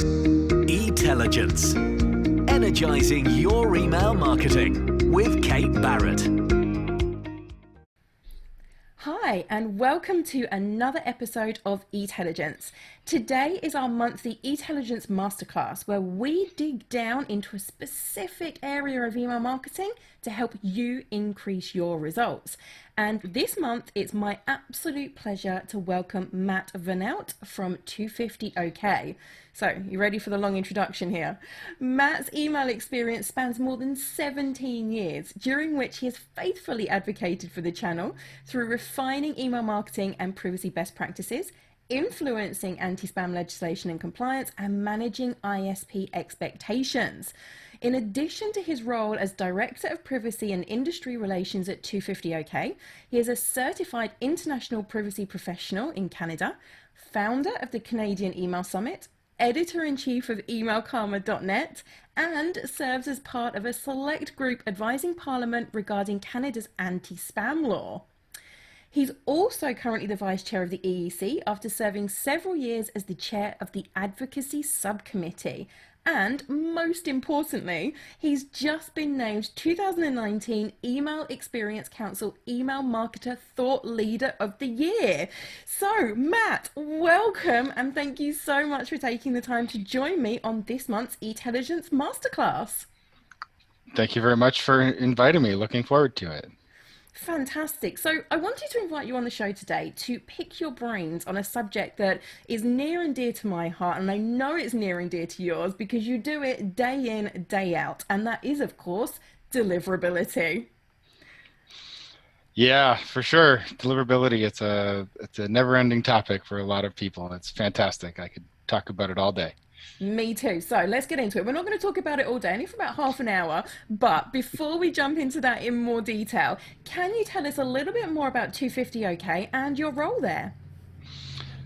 Intelligence. Energizing your email marketing with Kate Barrett. Hi, and welcome to another episode of Intelligence. Today is our monthly Intelligence Masterclass, where we dig down into a specific area of email marketing to help you increase your results. And this month, it's my absolute pleasure to welcome Matt Vanaut from 250OK. So, you ready for the long introduction here? Matt's email experience spans more than 17 years, during which he has faithfully advocated for the channel through refining email marketing and privacy best practices, influencing anti-spam legislation and compliance, and managing ISP expectations. In addition to his role as Director of Privacy and Industry Relations at 250OK, he is a certified international privacy professional in Canada, founder of the Canadian Email Summit, editor-in-chief of emailkarma.net, and serves as part of a select group advising Parliament regarding Canada's anti-spam law. He's also currently the Vice Chair of the EEC after serving several years as the Chair of the Advocacy Subcommittee. And most importantly, he's just been named 2019 Email Experience Council Email Marketer Thought Leader of the Year. So, Matt, welcome, and thank you so much for taking the time to join me on this month's Intelligence Masterclass. Thank you very much for inviting me. Looking forward to it. Fantastic. So I wanted to invite you on the show today to pick your brains on a subject that is near and dear to my heart, and I know it's near and dear to yours because you do it day in, day out, and that is, of course, deliverability. Yeah, for sure. Deliverability, it's a never-ending topic for a lot of people. It's fantastic. I could talk about it all day. Me too. So let's get into it. We're not going to talk about it all day, only for about half an hour. But before we jump into that in more detail, can you tell us a little bit more about 250OK and your role there?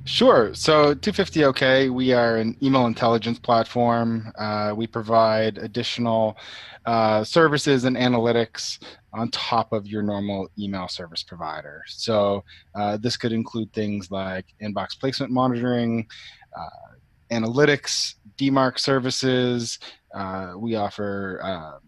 Sure. So 250OK, we are an email intelligence platform. We provide additional services and analytics on top of your normal email service provider. So this could include things like inbox placement monitoring, analytics, DMARC services. We offer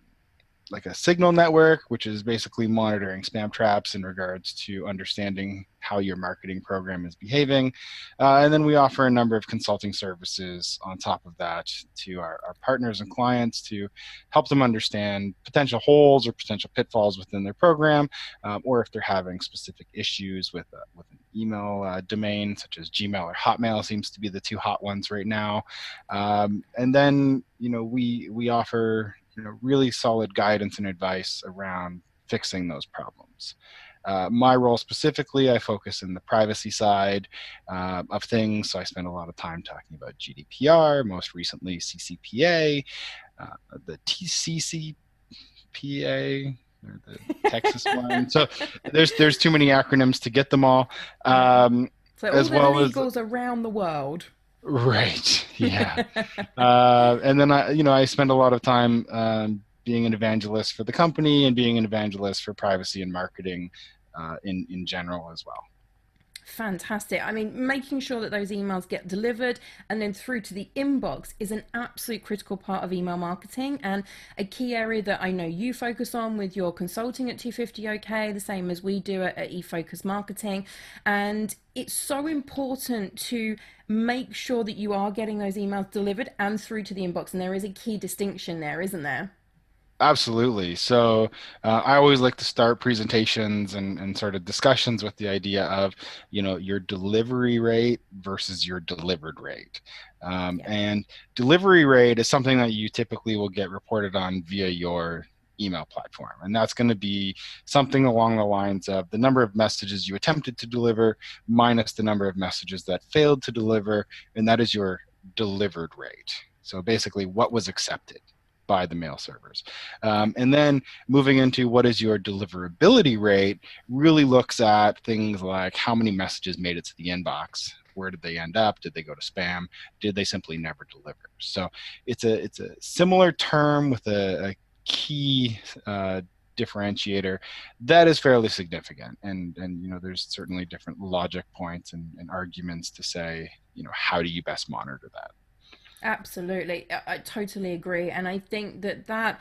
like a signal network, which is basically monitoring spam traps in regards to understanding how your marketing program is behaving. And then we offer a number of consulting services on top of that to our partners and clients to help them understand potential holes or potential pitfalls within their program, or if they're having specific issues with an email domain such as Gmail or Hotmail seems to be the two hot ones right now. And then, we offer really solid guidance and advice around fixing those problems. My role specifically, I focus in the privacy side of things. So I spend a lot of time talking about GDPR, most recently CCPA, the TCCPA, or the Texas one. So there's too many acronyms to get them all. So all as the well legals around the world. Right. Yeah. And then I spend a lot of time being an evangelist for the company and being an evangelist for privacy and marketing in general as well. Fantastic. I mean, making sure that those emails get delivered and then through to the inbox is an absolute critical part of email marketing, and a key area that I know you focus on with your consulting at 250OK, the same as we do at eFocus Marketing. And it's so important to make sure that you are getting those emails delivered and through to the inbox. And there is a key distinction there, isn't there? Absolutely. So I always like to start presentations and sort of discussions with the idea of, your delivery rate versus your delivered rate. And delivery rate is something that you typically will get reported on via your email platform. And that's going to be something along the lines of the number of messages you attempted to deliver minus the number of messages that failed to deliver. And that is your delivered rate. So basically what was accepted by the mail servers. And then moving into what is your deliverability rate really looks at things like how many messages made it to the inbox, where did they end up, did they go to spam, did they simply never deliver. So it's a similar term with a key differentiator that is fairly significant, and there's certainly different logic points and arguments to say how do you best monitor that. Absolutely. I totally agree. And I think that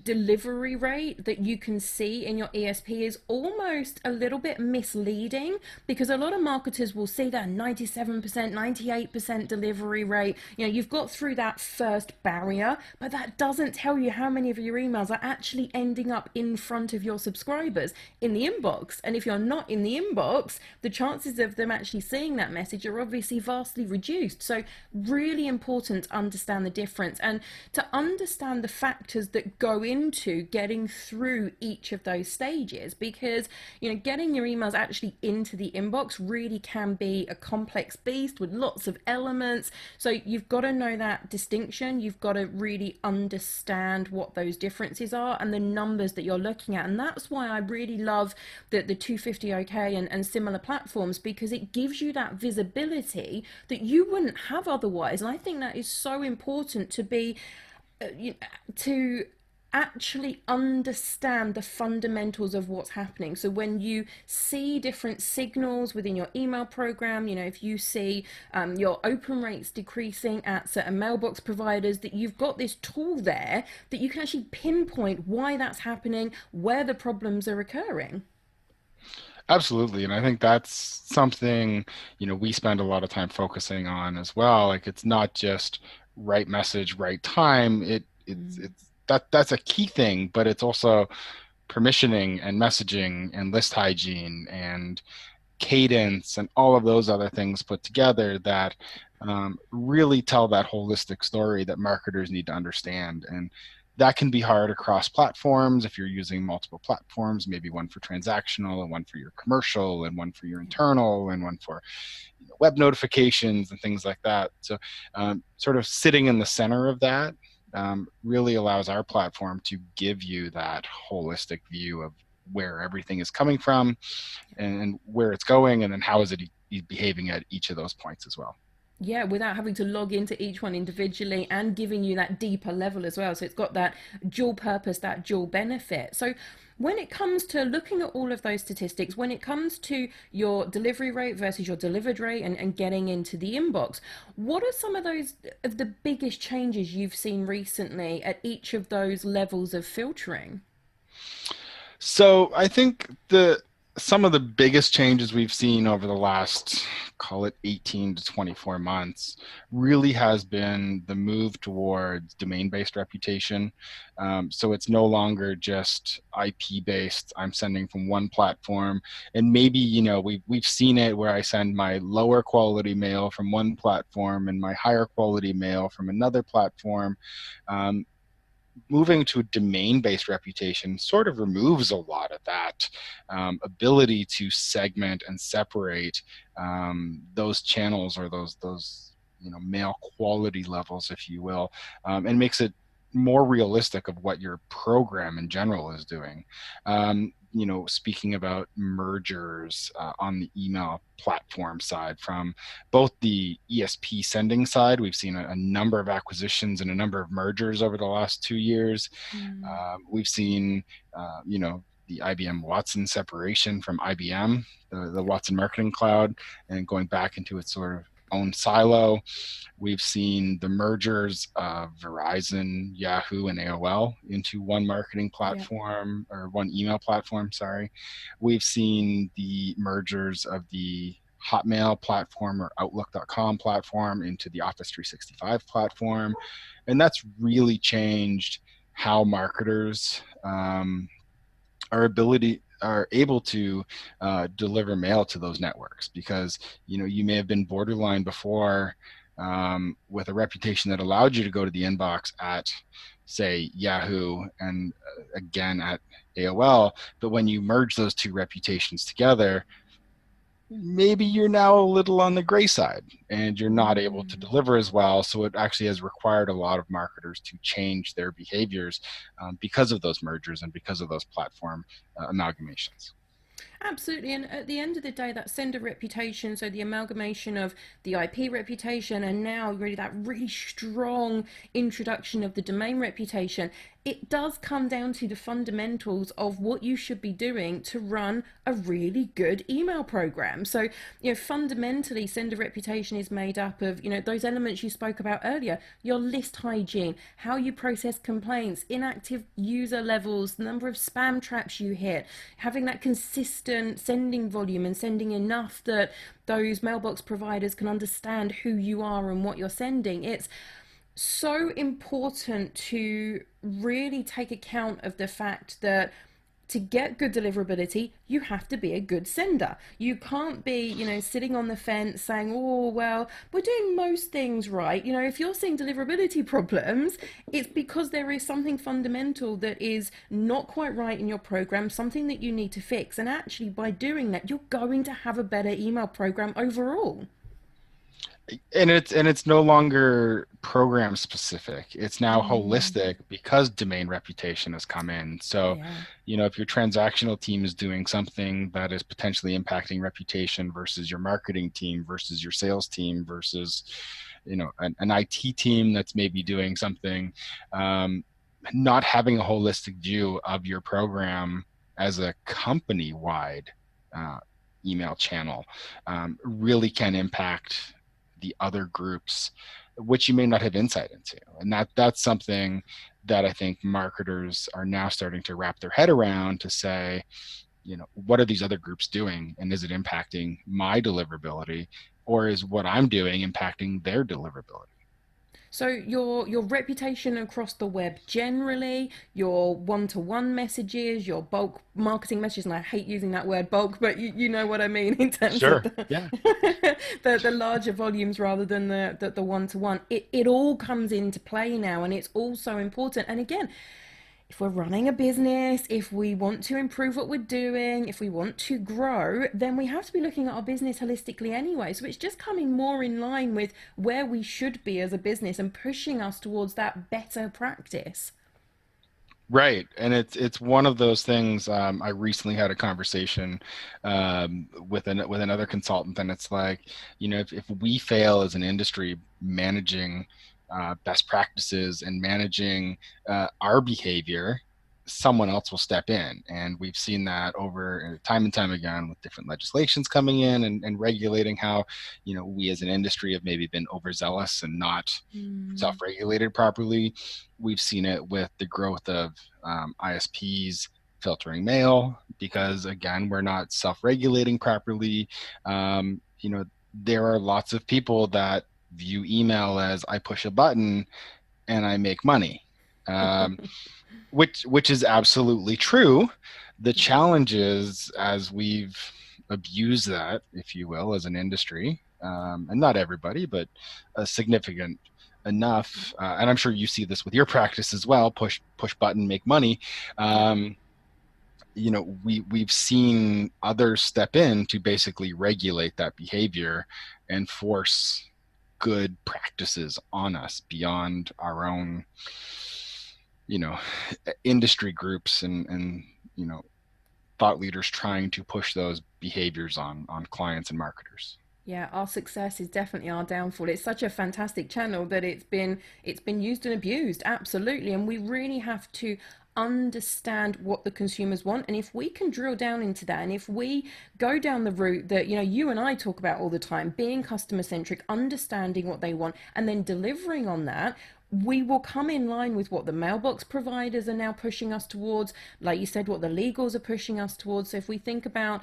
delivery rate that you can see in your ESP is almost a little bit misleading, because a lot of marketers will see that 97%, 98% delivery rate. You've got through that first barrier, but that doesn't tell you how many of your emails are actually ending up in front of your subscribers in the inbox. And if you're not in the inbox, the chances of them actually seeing that message are obviously vastly reduced. So really important to understand the difference and to understand the factors that go into getting through each of those stages, because getting your emails actually into the inbox really can be a complex beast with lots of elements. So you've got to know that distinction. You've got to really understand what those differences are and the numbers that you're looking at. And that's why I really love the 250 OK and similar platforms, because it gives you that visibility that you wouldn't have otherwise. And I think that is so important to be to actually understand the fundamentals of what's happening. So when you see different signals within your email program, if you see your open rates decreasing at certain mailbox providers, that you've got this tool there that you can actually pinpoint why that's happening, where the problems are occurring. Absolutely. And I think that's something, we spend a lot of time focusing on as well. Like, it's not just right message, right time. That's a key thing, but it's also permissioning and messaging and list hygiene and cadence and all of those other things put together that really tell that holistic story that marketers need to understand. And that can be hard across platforms if you're using multiple platforms, maybe one for transactional and one for your commercial and one for your internal and one for web notifications and things like that. So sort of sitting in the center of that really allows our platform to give you that holistic view of where everything is coming from and where it's going, and then how is it behaving at each of those points as well. Yeah, without having to log into each one individually and giving you that deeper level as well. So it's got that dual purpose, that dual benefit. So when it comes to looking at all of those statistics, when it comes to your delivery rate versus your delivered rate and getting into the inbox, what are some of the biggest changes you've seen recently at each of those levels of filtering? So I think some of the biggest changes we've seen over the last, call it 18 to 24 months, really has been the move towards domain-based reputation. So it's no longer just IP-based. I'm sending from one platform, and maybe we've seen it where I send my lower quality mail from one platform and my higher quality mail from another platform. Moving to a domain-based reputation sort of removes a lot of that ability to segment and separate those channels or those mail quality levels, if you will, and makes it more realistic of what your program in general is doing. Speaking about mergers on the email platform side, from both the ESP sending side, we've seen a number of acquisitions and a number of mergers over the last 2 years. Mm, We've seen, the IBM Watson separation from IBM, the Watson Marketing Cloud, and going back into its sort of own silo. We've seen the mergers of Verizon, Yahoo, and AOL into one marketing yeah. platform, or one email platform, sorry. We've seen the mergers of the Hotmail platform or Outlook.com platform into the Office 365 platform. And that's really changed how marketers are able to deliver mail to those networks, because you may have been borderline before with a reputation that allowed you to go to the inbox at, say, Yahoo, and again at AOL. But when you merge those two reputations together, maybe you're now a little on the gray side and you're not able to Mm. deliver as well. So it actually has required a lot of marketers to change their behaviors because of those mergers and because of those platform amalgamations. Absolutely. And at the end of the day, that sender reputation, so the amalgamation of the IP reputation and now really that really strong introduction of the domain reputation, it does come down to the fundamentals of what you should be doing to run a really good email program. So, fundamentally, sender reputation is made up of, those elements you spoke about earlier, your list hygiene, how you process complaints, inactive user levels, the number of spam traps you hit, having that consistent sending volume and sending enough that those mailbox providers can understand who you are and what you're sending. It's so important to really take account of the fact that to get good deliverability, you have to be a good sender. You can't be, sitting on the fence saying, oh, well, we're doing most things right. If you're seeing deliverability problems, it's because there is something fundamental that is not quite right in your program, something that you need to fix. And actually, by doing that, you're going to have a better email program overall. And it's no longer program specific. It's now holistic because domain reputation has come in. So, Yeah. if your transactional team is doing something that is potentially impacting reputation versus your marketing team versus your sales team versus, an IT team that's maybe doing something, not having a holistic view of your program as a company-wide email channel really can impact the other groups, which you may not have insight into. And that's something that I think marketers are now starting to wrap their head around to say, what are these other groups doing? And is it impacting my deliverability, or is what I'm doing impacting their deliverability? So your reputation across the web generally, your one-to-one messages, your bulk marketing messages, and I hate using that word bulk, but you know what I mean in terms of Sure. Yeah. the larger volumes rather than the one-to-one. It all comes into play now, and it's all so important. And again, if we're running a business, if we want to improve what we're doing, if we want to grow, then we have to be looking at our business holistically anyway. So it's just coming more in line with where we should be as a business and pushing us towards that better practice. Right, and it's one of those things. I recently had a conversation with another consultant, and it's like, if we fail as an industry managing best practices and managing our behavior, someone else will step in, and we've seen that over time and time again with different legislations coming in and regulating how, we as an industry have maybe been overzealous and not self-regulated properly. We've seen it with the growth of ISPs filtering mail because, again, we're not self-regulating properly. There are lots of people that view email as I push a button and I make money, which is absolutely true. The challenge is, as we've abused that, if you will, as an industry, and not everybody, but a significant enough, and I'm sure you see this with your practice as well, push button, make money. We've seen others step in to basically regulate that behavior and force good practices on us beyond our own, industry groups and thought leaders trying to push those behaviors on clients and marketers. Yeah, our success is definitely our downfall. It's such a fantastic channel that it's been used and abused, absolutely. And we really have to understand what the consumers want. And if we can drill down into that, and if we go down the route that, you and I talk about all the time, being customer centric, understanding what they want, and then delivering on that, we will come in line with what the mailbox providers are now pushing us towards, like you said, what the legals are pushing us towards. So if we think about,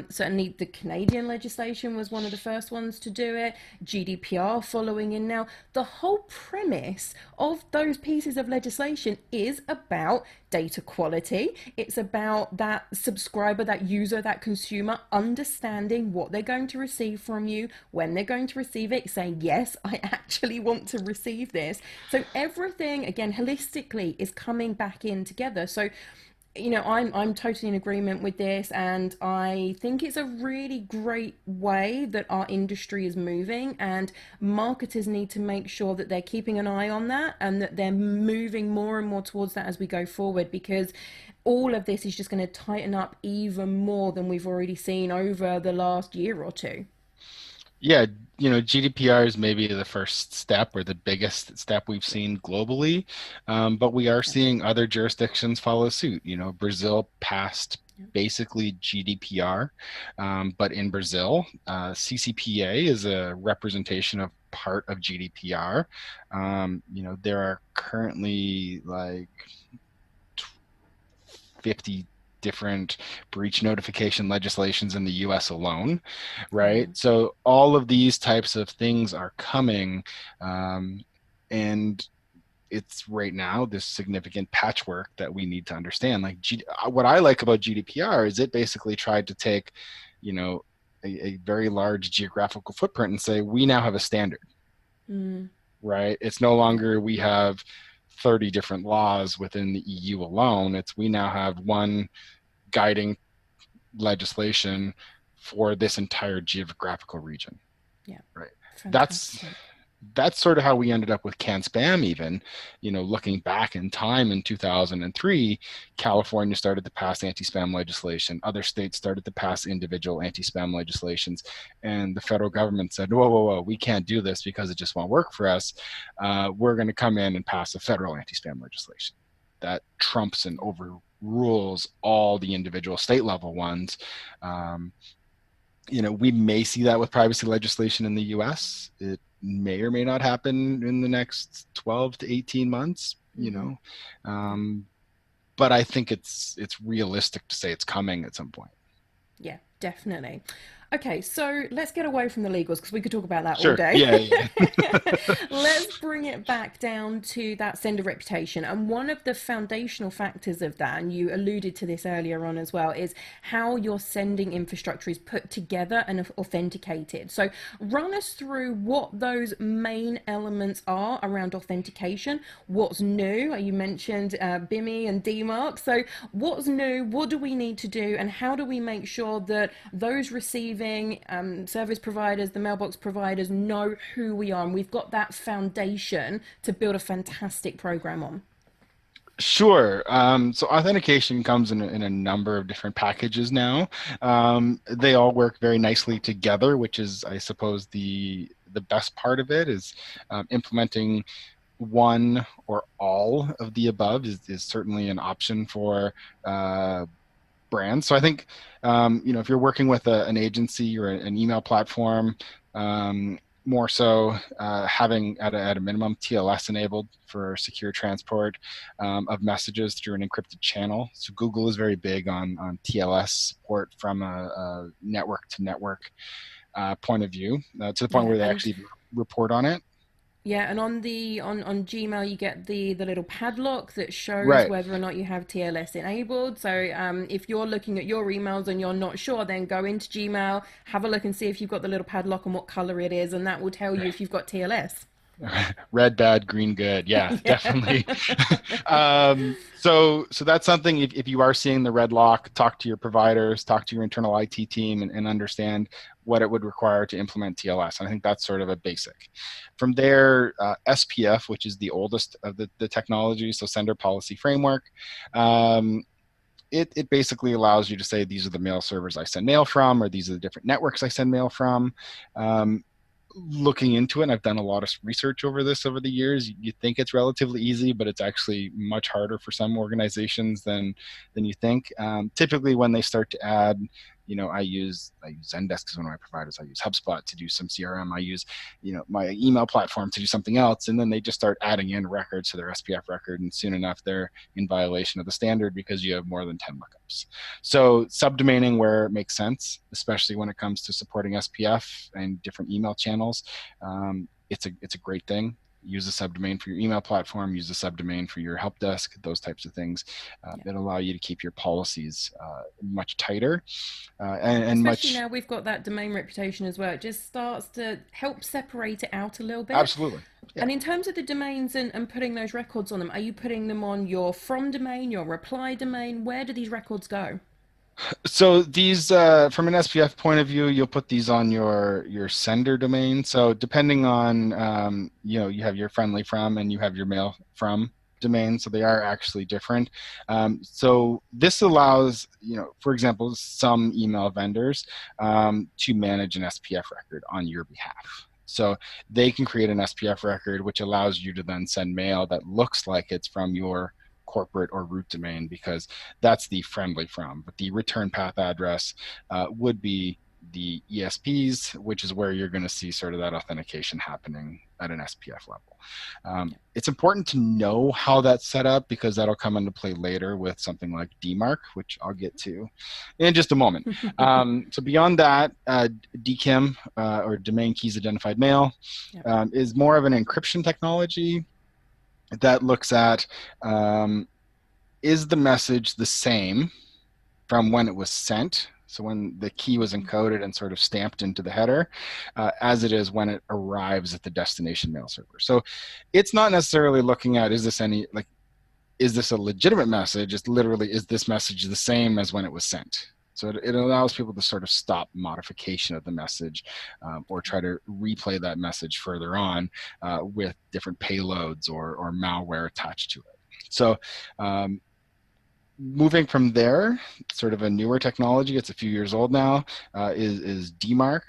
certainly the Canadian legislation was one of the first ones to do it, GDPR following in now, the whole premise of those pieces of legislation is about data quality. It's about that subscriber, that user, that consumer understanding what they're going to receive from you, when they're going to receive it, saying, yes, I actually want to receive this. So everything, again, holistically is coming back in together. So I'm totally in agreement with this, and I think it's a really great way that our industry is moving, and marketers need to make sure that they're keeping an eye on that and that they're moving more and more towards that as we go forward, because all of this is just going to tighten up even more than we've already seen over the last year or two. Yeah, GDPR is maybe the first step or the biggest step we've seen globally, but we are Yep. seeing other jurisdictions follow suit. Brazil passed Yep. basically GDPR, but in Brazil, CCPA is a representation of part of GDPR. There are currently like 50 different breach notification legislations in the US alone, right? Wow. So all of these types of things are coming, and it's right now this significant patchwork that we need to understand. Like what I like about GDPR is it basically tried to take, you know, a very large geographical footprint and say we now have a standard, Mm, right? It's no yeah. longer we have 30 different laws within the EU alone. It's we now have one guiding legislation for this entire geographical region, Yeah. right? That's Fantastic. that's sort of how we ended up with can spam. Even looking back in time, in 2003 California started to pass anti-spam legislation, other states started to pass individual anti-spam legislations, and the federal government said, whoa, whoa, whoa, we can't do this because it just won't work for us. We're going to come in and pass a federal anti-spam legislation that trumps and overrules all the individual state level ones. um, we may see that with privacy legislation in the US. It may or may not happen in the next 12 to 18 months, Hmm. Yeah. but I think it's realistic to say it's coming at some point. Yeah, definitely. Okay, so let's get away from the legals because we could talk about that all Sure. day. Yeah, yeah. Let's bring it back down to that sender reputation. And one of the foundational factors of that, and you alluded to this earlier on as well, is how your sending infrastructure is put together and authenticated. So run us through what those main elements are around authentication, what's new. You mentioned Bimmy and DMARC. So what's new, what do we need to do, and how do we make sure that those receiving service providers, the mailbox providers, know who we are, and we've got that foundation to build a fantastic program on? Sure. So authentication comes in a number of different packages now. They all work very nicely together, which is, I suppose, the best part of it is implementing one or all of the above is certainly an option for brands. So I think, if you're working with an agency or an email platform, more so having at a minimum TLS enabled for secure transport of messages through an encrypted channel. So Google is very big on TLS support from a network to network point of view, to the point Yeah, where they and actually report on it. yeah, and on the on Gmail you get the little padlock that shows Right. whether or not you have TLS enabled. So if you're looking at your emails and you're not sure, then go into Gmail, have a look and see if you've got the little padlock and what color it is, and that will tell you if you've got TLS. Red bad, green good. Yeah, Yeah. definitely. So that's something. If you are seeing the red lock, talk to your providers, talk to your internal IT team, and understand what it would require to implement TLS. And I think that's sort of a basic. From there, SPF, which is the oldest of the technology, so Sender Policy Framework. Um, it basically allows you to say these are the mail servers I send mail from, or these are the different networks I send mail from. Um, Looking into it, and I've done a lot of research over this over the years, you think it's relatively easy, but it's actually much harder for some organizations than you think. Typically when they start to add, I use Zendesk as one of my providers. I use HubSpot to do some CRM. I use my email platform to do something else, and then they just start adding in records to their SPF record, and soon enough they're in violation of the standard because you have more than 10 lookups. So subdomaining where it makes sense, especially when it comes to supporting SPF and different email channels. It's a great thing. Use a subdomain for your email platform, use a subdomain for your help desk, those types of things Yeah. that allow you to keep your policies much tighter, Yeah, and especially much. now we've got that domain reputation as well. It just starts to help separate it out a little bit. Absolutely. Yeah. And in terms of the domains and putting those records on them, are you putting them on your from domain, your reply domain? Where do these records go? So these, from an SPF point of view, you'll put these on your sender domain. So depending on, you have your friendly from and you have your mail from domain. So they are actually different. So this allows, for example, some email vendors to manage an SPF record on your behalf. So they can create an SPF record, which allows you to then send mail that looks like it's from your corporate or root domain, because that's the friendly from. But the return path address would be the ESPs, which is where you're going to see sort of that authentication happening at an SPF level. It's important to know how that's set up, because that'll come into play later with something like DMARC, which I'll get to in just a moment. So beyond that, DKIM, or domain keys identified mail, is more of an encryption technology that looks at, is the message the same from when it was sent, so when the key was encoded and sort of stamped into the header, as it is when it arrives at the destination mail server. So it's not necessarily looking at, is this a legitimate message? It's literally, is this message the same as when it was sent? So it allows people to sort of stop modification of the message, or try to replay that message further on with different payloads or malware attached to it. So moving from there, sort of a newer technology, it's a few years old now, is DMARC.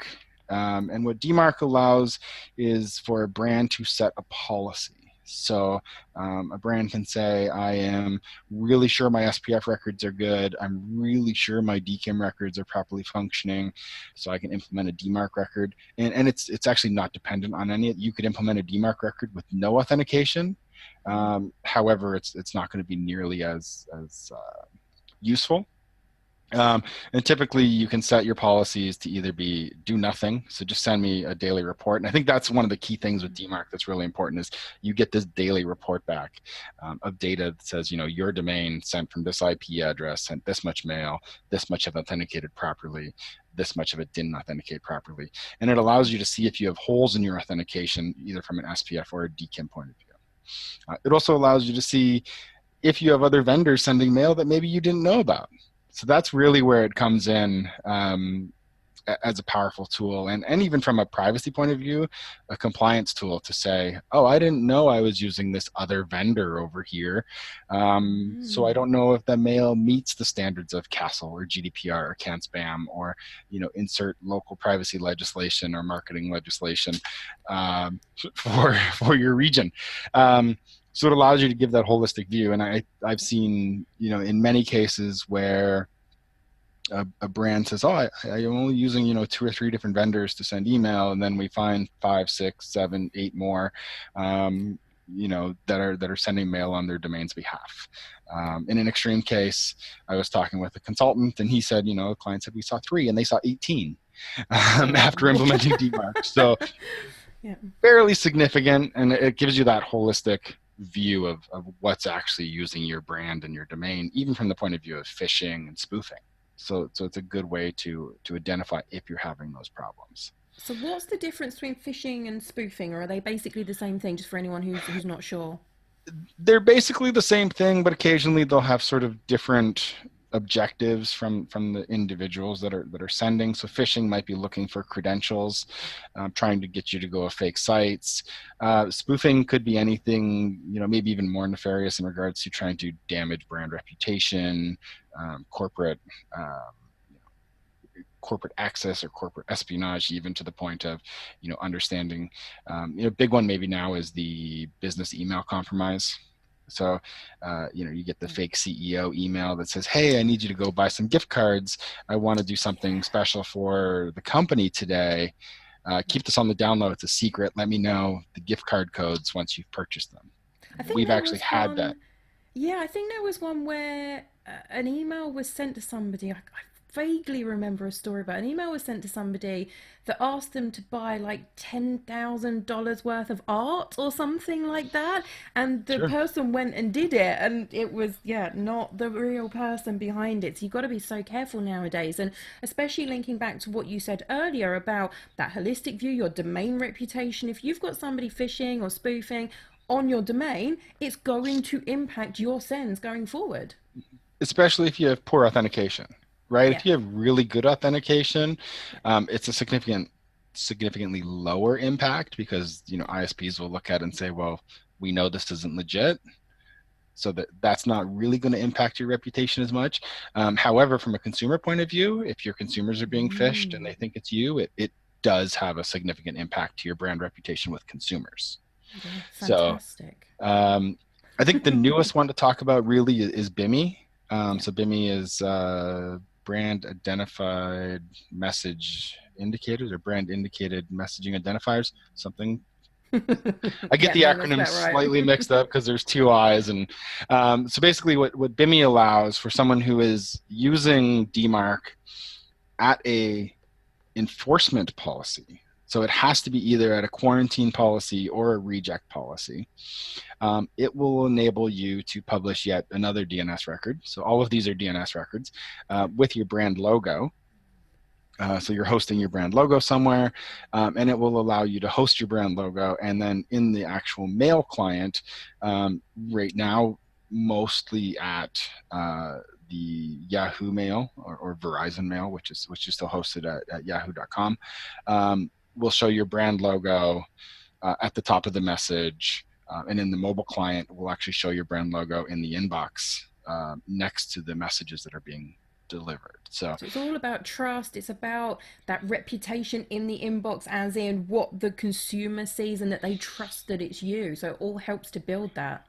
And what DMARC allows is for a brand to set a policy. So a brand can say, I am really sure my SPF records are good. I'm really sure my DKIM records are properly functioning. So I can implement a DMARC record. And it's actually not dependent on any. You could implement a DMARC record with no authentication. However, it's not going to be nearly as useful. And typically you can set your policies to either be do nothing, so just send me a daily report. And I think that's one of the key things with DMARC that's really important, is you get this daily report back of data that says, your domain sent from this IP address, sent this much mail, this much have authenticated properly, this much of it didn't authenticate properly. And it allows you to see if you have holes in your authentication, either from an SPF or a DKIM point of view. It also allows you to see if you have other vendors sending mail that maybe you didn't know about. So that's really where it comes in as a powerful tool. And even from a privacy point of view, a compliance tool to say, oh, I didn't know I was using this other vendor over here. So I don't know if the mail meets the standards of CASL or GDPR or CAN-SPAM, or, insert local privacy legislation or marketing legislation for your region. So it allows you to give that holistic view. And I've seen, in many cases where a brand says, oh, I'm only using, 2 or 3 different vendors to send email. And then we find 5, 6, 7, 8 more, that are sending mail on their domain's behalf. In an extreme case, I was talking with a consultant, and he said, a client said we saw 3 and they saw 18 after implementing DMARC. So fairly significant, and it gives you that holistic view of what's actually using your brand and your domain, even from the point of view of phishing and spoofing. So it's a good way to identify if you're having those problems. So what's the difference between phishing and spoofing, or are they basically the same thing, just for anyone who's not sure? They're basically the same thing, but occasionally they'll have sort of different objectives from the individuals that are sending. So phishing might be looking for credentials, trying to get you to go to fake sites. Spoofing could be anything, maybe even more nefarious in regards to trying to damage brand reputation, corporate access or corporate espionage, even to the point of, understanding. Big one maybe now is the business email compromise. So, you get the fake CEO email that says, hey, I need you to go buy some gift cards. I want to do something special for the company today. Keep this on the download. It's a secret. Let me know the gift card codes once you've purchased them. We've actually had that. Yeah, I think there was one where an email was sent to somebody. I vaguely remember a story about an email was sent to somebody that asked them to buy like $10,000 worth of art or something like that. And the Sure. person went and did it, and it was, yeah, not the real person behind it. So you've got to be so careful nowadays. And especially linking back to what you said earlier about that holistic view, your domain reputation. If you've got somebody phishing or spoofing on your domain, it's going to impact your sends going forward. Especially if you have poor authentication, right? Yeah. If you have really good authentication, it's a significantly lower impact because ISPs will look at it and say, well, we know this isn't legit, so that's not really going to impact your reputation as much. However, from a consumer point of view, if your consumers are being phished and Mm, they think it's you, it does have a significant impact to your brand reputation with consumers. yeah, So fantastic. I think the newest one to talk about really is Bimmy. Yeah. So Bimmy is brand identified message indicators or brand indicated messaging identifiers, something. I get Yeah, the no, that's acronyms about right. slightly mixed up because there's two I's. And so basically what Bimmy allows for someone who is using DMARC at a enforcement policy. So it has to be either at a quarantine policy or a reject policy. It will enable you to publish yet another DNS record. So all of these are DNS records with your brand logo. So you're hosting your brand logo somewhere, and it will allow you to host your brand logo. And then in the actual mail client, right now, mostly at the Yahoo Mail or Verizon Mail, which is still hosted at yahoo.com, will show your brand logo at the top of the message. And in the mobile client, we'll actually show your brand logo in the inbox next to the messages that are being delivered. So So it's all about trust. It's about that reputation in the inbox, as in what the consumer sees and that they trust that it's you. So it all helps to build that.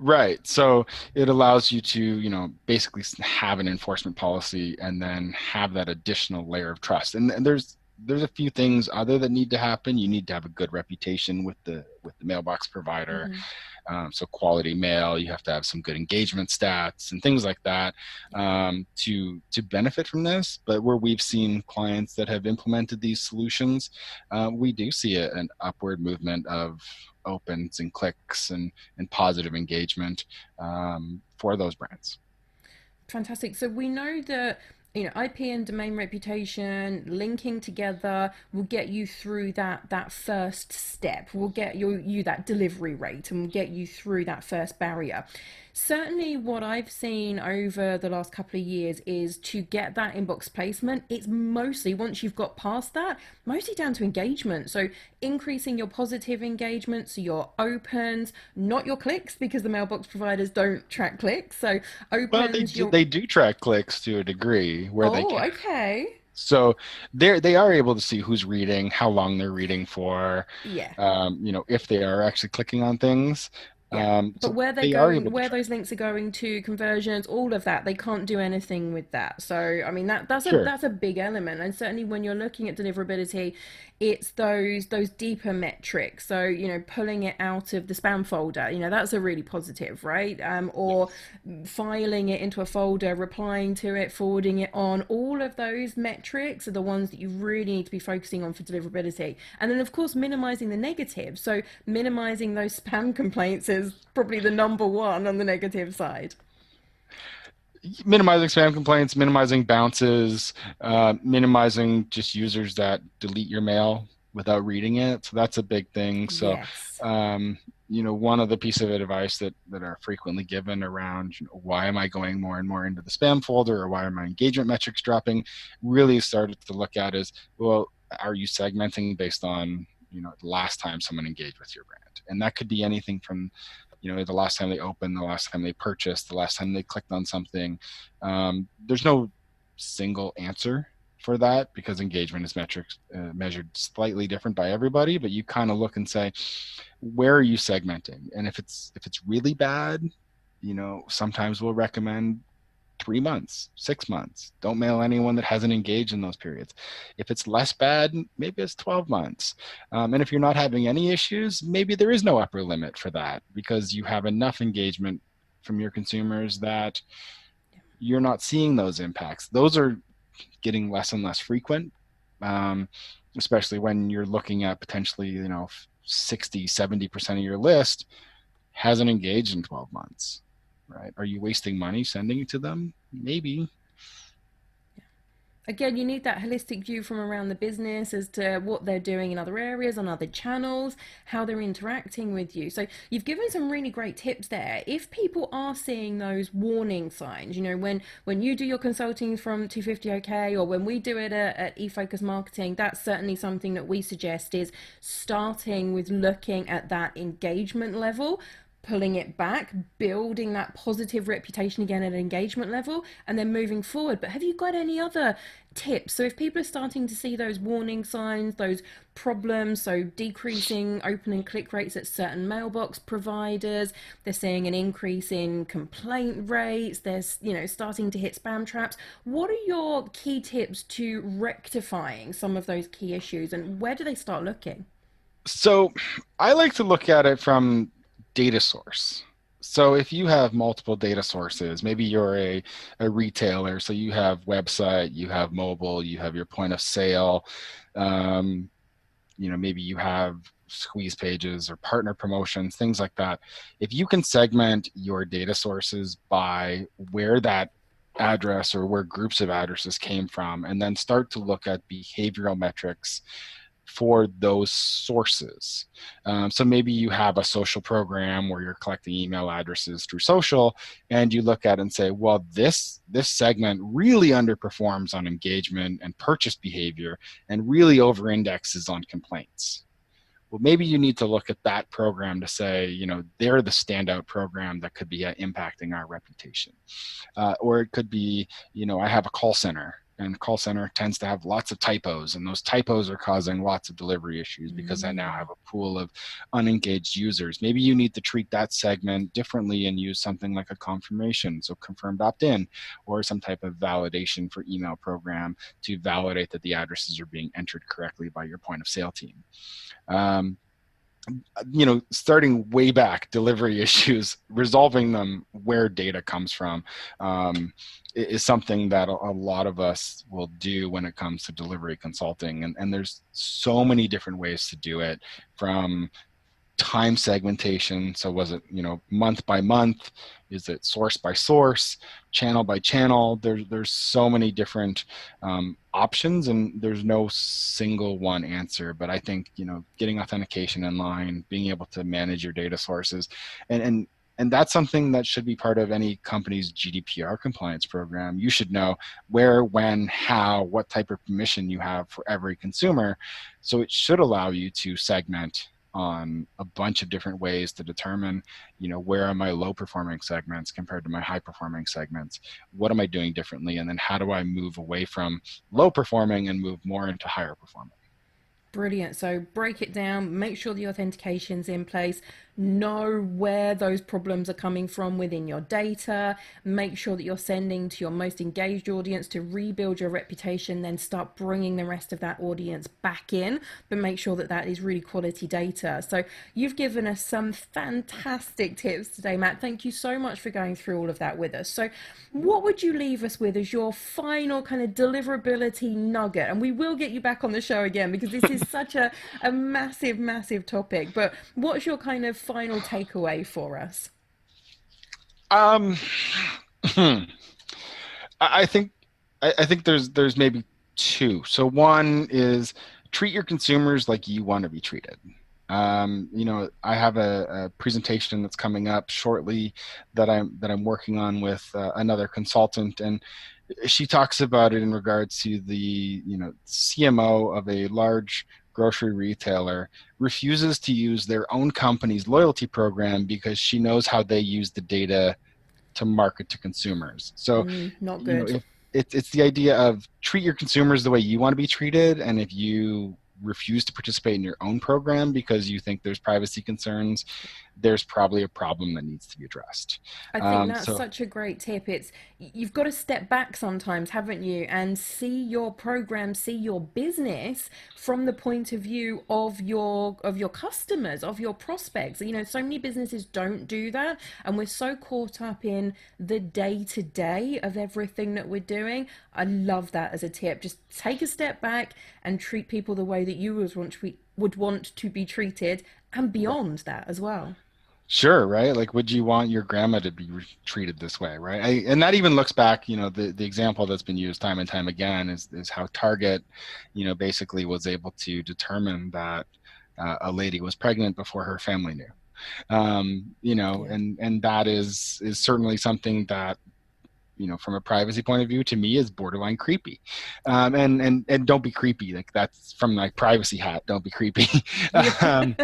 right. So it allows you to, basically have an enforcement policy and then have that additional layer of trust. And there's a few things other that need to happen. You need to have a good reputation with the mailbox provider. Mm-hmm. So quality mail, you have to have some good engagement stats and things like that to benefit from this. But where we've seen clients that have implemented these solutions, we do see an upward movement of opens and clicks and positive engagement for those brands. Fantastic. So we know that IP and domain reputation linking together will get you through that first step. Will get you that delivery rate and will get you through that first barrier. Certainly, what I've seen over the last couple of years is to get that inbox placement. It's mostly, once you've got past that, mostly down to engagement. So increasing your positive engagement, so your opens, not your clicks, because the mailbox providers don't track clicks. So Well, they opens do, your they do track clicks to a degree where they Oh, can. okay. So they are able to see who's reading, how long they're reading for, Yeah. if they are actually clicking on things. Yeah. But So where they're they are able going, to where track. those links are going to, conversions, all of that, they can't do anything with that. So, I mean, that's a Sure. that's a big element, and certainly when you're looking at deliverability, it's those deeper metrics. So, pulling it out of the spam folder, that's a really positive, right? Or Yes. filing it into a folder, replying to it, forwarding it on. All of those metrics are the ones that you really need to be focusing on for deliverability. And then, of course, minimizing the negatives. So, minimizing those spam complaints is probably the number one on the negative side. Minimizing spam complaints, minimizing bounces, Yeah. minimizing just users that delete your mail without reading it. So that's a big thing. So, Yes. um, one of the piece of advice that are frequently given around why am I going more and more into the spam folder or why are my engagement metrics dropping, really started to look at is, well, are you segmenting based on the last time someone engaged with your brand? And that could be anything from the last time they opened, the last time they purchased, the last time they clicked on something. There's no single answer for that because engagement is metrics measured slightly different by everybody, but you kind of look and say, where are you segmenting? And if it's really bad, sometimes we'll recommend 3 months, 6 months. Don't mail anyone that hasn't engaged in those periods. If it's less bad, maybe it's 12 months. And if you're not having any issues, maybe there is no upper limit for that because you have enough engagement from your consumers that you're not seeing those impacts. Those are getting less and less frequent, especially when you're looking at potentially, 60, 70% of your list hasn't engaged in 12 months, right? Are you wasting money sending it to them? Maybe. Again, you need that holistic view from around the business as to what they're doing in other areas, on other channels, how they're interacting with you. So you've given some really great tips there. If people are seeing those warning signs, when you do your consulting from 250 OK, or when we do it at eFocus Marketing, that's certainly something that we suggest is starting with looking at that engagement level, pulling it back, building that positive reputation again at an engagement level, and then moving forward. But have you got any other tips? So if people are starting to see those warning signs, those problems, so decreasing open and click rates at certain mailbox providers, they're seeing an increase in complaint rates, there's, starting to hit spam traps. What are your key tips to rectifying some of those key issues, and where do they start looking? So I like to look at it from data source. So if you have multiple data sources, maybe you're a retailer, so you have website, you have mobile, you have your point of sale, um, maybe you have squeeze pages or partner promotions, things like that. If you can segment your data sources by where that address or where groups of addresses came from, and then start to look at behavioral metrics for those sources. So maybe you have a social program where you're collecting email addresses through social, and you look at it and say, well, this segment really underperforms on engagement and purchase behavior and really over indexes on complaints. Well, maybe you need to look at that program to say, they're the standout program that could be impacting our reputation. Or it could be, I have a call center, and the call center tends to have lots of typos, and those typos are causing lots of delivery issues because I now have a pool of unengaged users. Maybe you need to treat that segment differently and use something like a confirmation, so confirmed opt-in, or some type of validation for email program to validate that the addresses are being entered correctly by your point of sale team. Um, Starting way back, delivery issues, resolving them where data comes from, is something that a lot of us will do when it comes to delivery consulting. And there's so many different ways to do it, from time segmentation. So was it, month by month? Is it source by source, channel by channel? There's so many different options, and there's no single one answer. But I think, getting authentication in line, being able to manage your data sources, and that's something that should be part of any company's GDPR compliance program. You should know where, when, how, what type of permission you have for every consumer. So it should allow you to segment on a bunch of different ways to determine, where are my low performing segments compared to my high performing segments? What am I doing differently? And then how do I move away from low performing and move more into higher performing? Brilliant. So break it down, make sure the authentication's in place, know where those problems are coming from within your data, make sure that you're sending to your most engaged audience to rebuild your reputation, then start bringing the rest of that audience back in, but make sure that that is really quality data. So you've given us some fantastic tips today, Matt. Thank you so much for going through all of that with us. So what would you leave us with as your final kind of deliverability nugget? And we will get you back on the show again, because this is such a massive, massive topic. But what's your kind of final takeaway for us? Um, I think I think there's maybe two. So one is, treat your consumers like you want to be treated. I have a presentation that's coming up shortly that I'm working on with another consultant, and she talks about it in regards to the CMO of a large grocery retailer refuses to use their own company's loyalty program because she knows how they use the data to market to consumers. So, Not good. if it's the idea of treat your consumers the way you want to be treated, and if you refuse to participate in your own program because you think there's privacy concerns, there's probably a problem that needs to be addressed. I think that's So such a great tip. It's you've got to step back sometimes, haven't you, and see your program, see your business from the point of view of your customers, of your prospects. You know, so many businesses don't do that, and we're so caught up in the day to day of everything that we're doing. I love that as a tip. Just take a step back and treat people the way that you would want to be treated, and beyond that as well. sure, right? Like, would you want your grandma to be treated this way, right? And that even looks back, the example that's been used time and time again is how Target, basically was able to determine that a lady was pregnant before her family knew. Yeah. And that is certainly something that, from a privacy point of view, to me is borderline creepy. And don't be creepy. Like, that's from my privacy hat. Don't be creepy. Yeah. um,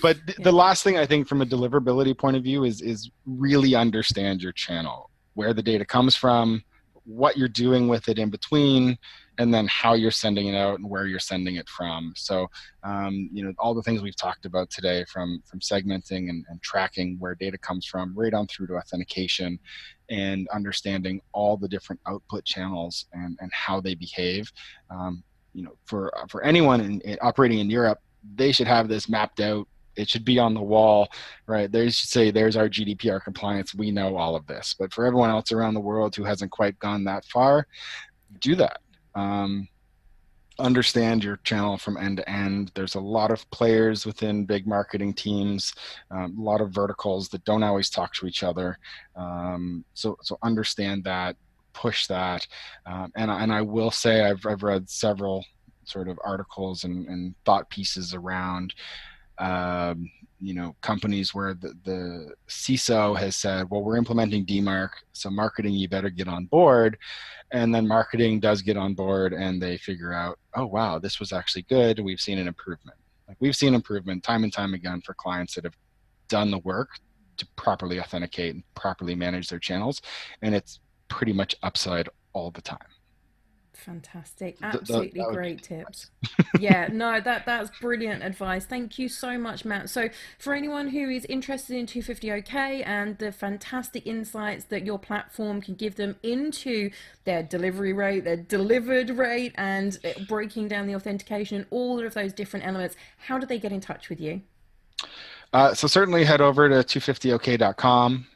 but the Yeah. last thing I think from a deliverability point of view is really understand your channel, where the data comes from, what you're doing with it in between, and then how you're sending it out and where you're sending it from. So, all the things we've talked about today, from segmenting and tracking where data comes from, right on through to authentication, and understanding all the different output channels and how they behave. For anyone operating in Europe, they should have this mapped out. It should be on the wall, right? They should say, there's our GDPR compliance. We know all of this. But for everyone else around the world who hasn't quite gone that far, do that. Um, Understand your channel from end to end. There's a lot of players within big marketing teams, a lot of verticals that don't always talk to each other. So understand that, push that. And I will say I've read several sort of articles and thought pieces around companies where the CISO has said, well, we're implementing DMARC, so marketing, you better get on board. And then marketing does get on board and they figure out, oh, wow, this was actually good. We've seen an improvement. Like, we've seen improvement time and time again for clients that have done the work to properly authenticate and properly manage their channels. And it's pretty much upside all the time. Fantastic. That Absolutely would be great tips. Yeah, no, that's brilliant advice. Thank you so much, Matt. So, for anyone who is interested in 250 OK and the fantastic insights that your platform can give them into their delivery rate, their delivered rate, and breaking down the authentication and all of those different elements, how do they get in touch with you? So certainly head over to 250ok.com.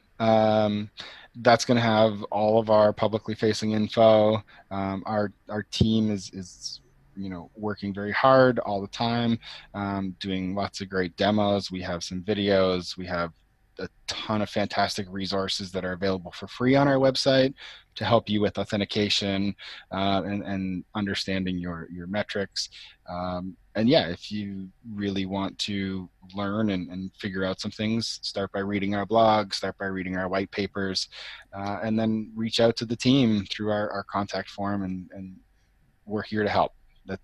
That's going to have all of our publicly facing info. Our team is working very hard all the time, doing lots of great demos. We have some videos. We have a ton of fantastic resources that are available for free on our website to help you with authentication, and understanding your metrics. And yeah, if you really want to learn and figure out some things, start by reading our blog, start by reading our white papers, and then reach out to the team through our contact form, and we're here to help.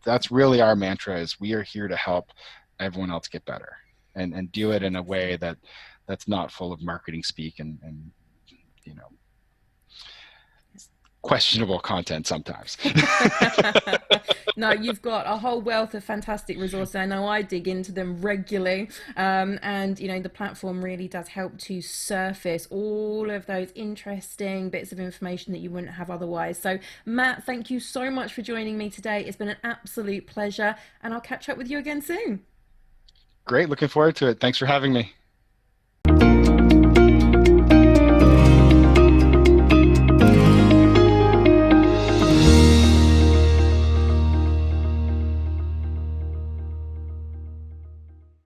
That's really our mantra, is we are here to help everyone else get better, and do it in a way Fantastic. that's not full of marketing speak and you know questionable content sometimes. No, you've got a whole wealth of fantastic resources. I know I dig into them regularly. And, the platform really does help to surface all of those interesting bits of information that you wouldn't have otherwise. So, Matt, thank you so much for joining me today. It's been an absolute pleasure, and I'll catch up with you again soon. Great, looking forward to it. Thanks for having me.